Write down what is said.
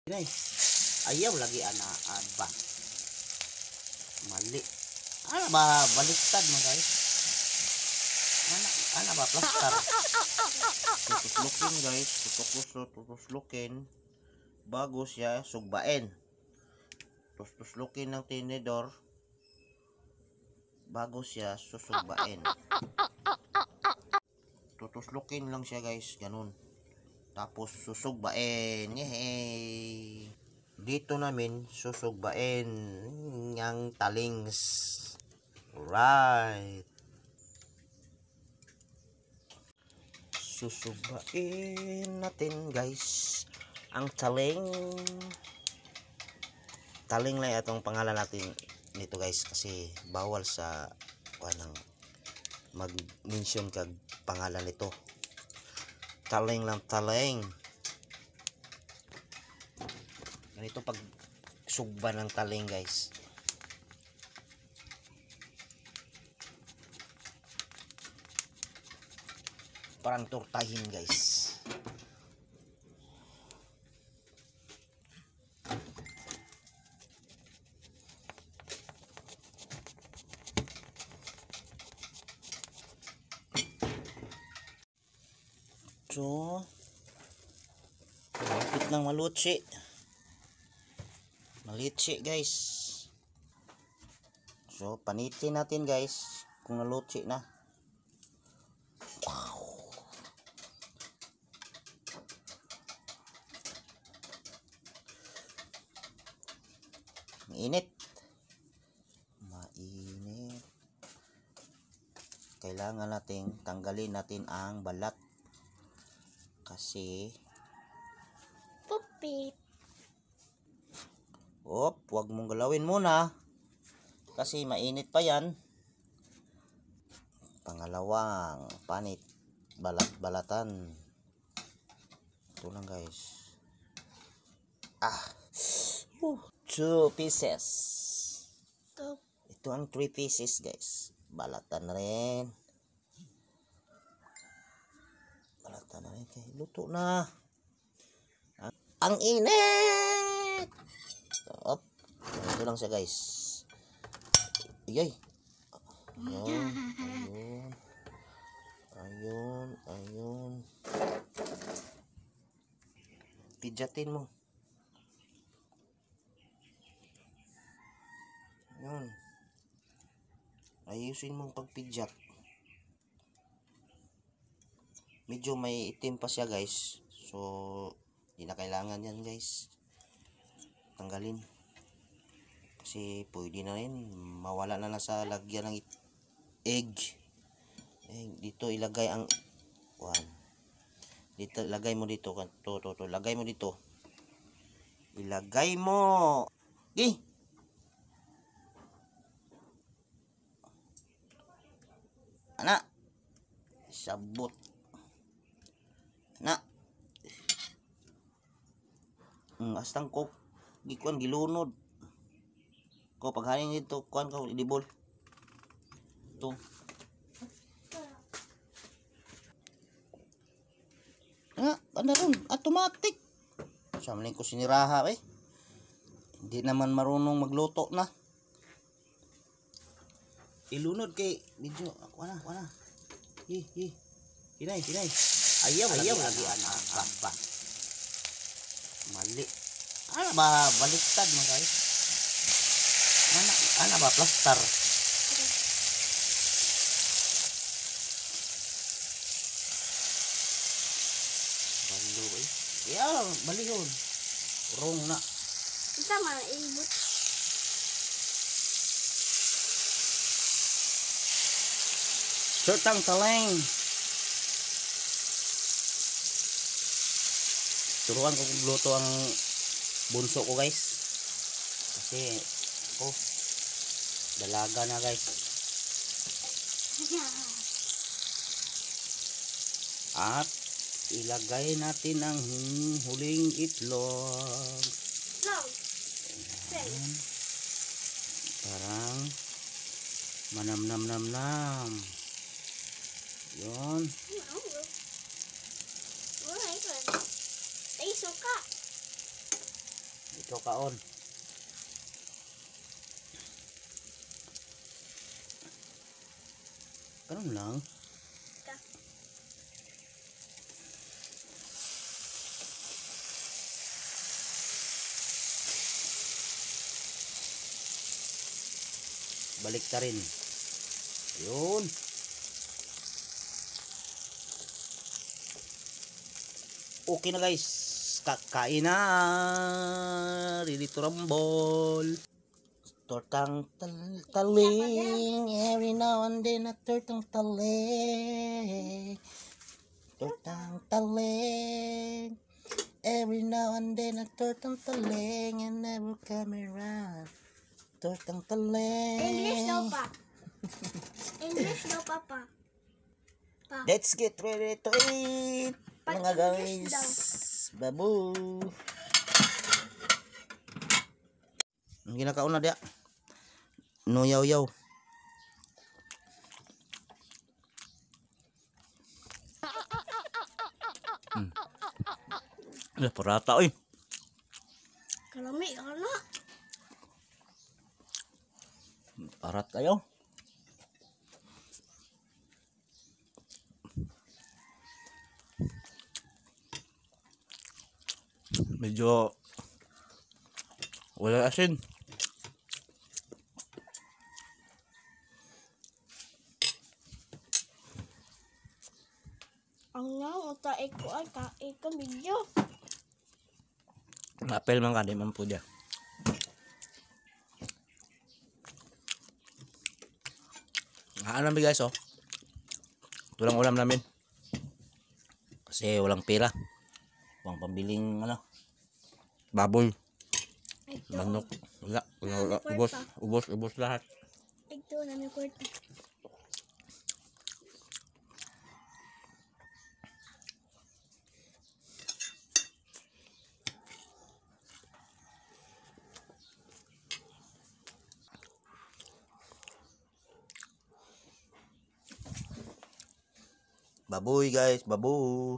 Inay, ayaw lagi anaan ba? Mali. Ano ba? Baliktad mo guys. Ano ba? Plastar. Tutuslukin guys. Tutuslukin. Bago siya sugbain. Tutuslukin ng tinidor. Bago siya susugbain. Tutuslukin lang siya guys. Ganun. Tapos susugbain. Yehey! Dito namin susugbain yung talings. Right. Susugbain natin guys ang taling. Taling lang itong pangalan natin nito guys kasi bawal sa kanang mag-mention kag pangalan nito. Taling lang taling. Ganito pag sugba ng taling guys. Parang tortahin guys. So, malapit ng malutsi. Malitsi guys. So, panitin natin guys kung nalutsi na. Wow. Mainit. Mainit. Kailangan nating tanggalin natin ang balat. Kasi Puppy. wag mong galawin muna. Kasi mainit pa yan. Pangalawang panit. Balat-balatan. Ito lang guys. 2 pieces. Ito ang 3 pieces guys. Balatan na rin. Balatan na rin. Okay, luto na. Ang init! Stop. Ito lang siya guys. Iyay. Ayun. Pidyatin mo. Ayun. Ayusin mong pagpidyat. Medyo may itim pa siya guys. So, hindi na kailangan yan guys. Tanggalin. Kasi pwede na rin. Mawala na sa lagyan ng egg. Dito ilagay ang dito ilagay mo dito. To. Lagay mo dito. Ilagay mo. Anak. Sabot. Na. Astang ko gikuan gilunod. Ko paghaning dito kuan ka idibol. To. Ano ron? Automatic. Samaling ko siniraha eh. Hindi naman marunong magluto na. Ilunod kay medyo wala. Hinay. Ayaw lagi ba? Mali. Ano ba? Baliktad mo guys. Ano ba? Plastar. Balo eh. Balihon. Wrong na. Ito man, ibut. Sertang taleng. Turuan ko kung luto ang bunso ko guys. Kasi dalaga na guys. At ilagay natin ang huling itlog. Parang manam-nam-nam-nam. Yun. Ay, suka. Ikaw kaon. Ganun lang. Ka. Balik ta rin. Yun. Okay na guys. Kakain na. Ready to rumble. Tortang taling. Every now and then a tortang taling. Tortang taling. Every now and then a tortang taling. And never come around. Tortang taling. English daw pa. English daw papa. Pa. Let's get ready to eat. Mga guys. Babu. Ang ginakauna dia. No yaw yaw. Parata oy. Kalami ano? Parat kayo. Medyo wala asin. Ang nang uta ko ay kain ka video. Apel man ka, di man po dia. Naman guys oh. Ito lang ulam namin. Kasi walang pera. Walang pambiling ano. Baboy. Ito. Manok. Wala. Ubos lahat. Ito na may kwarta. Baboy guys, baboy.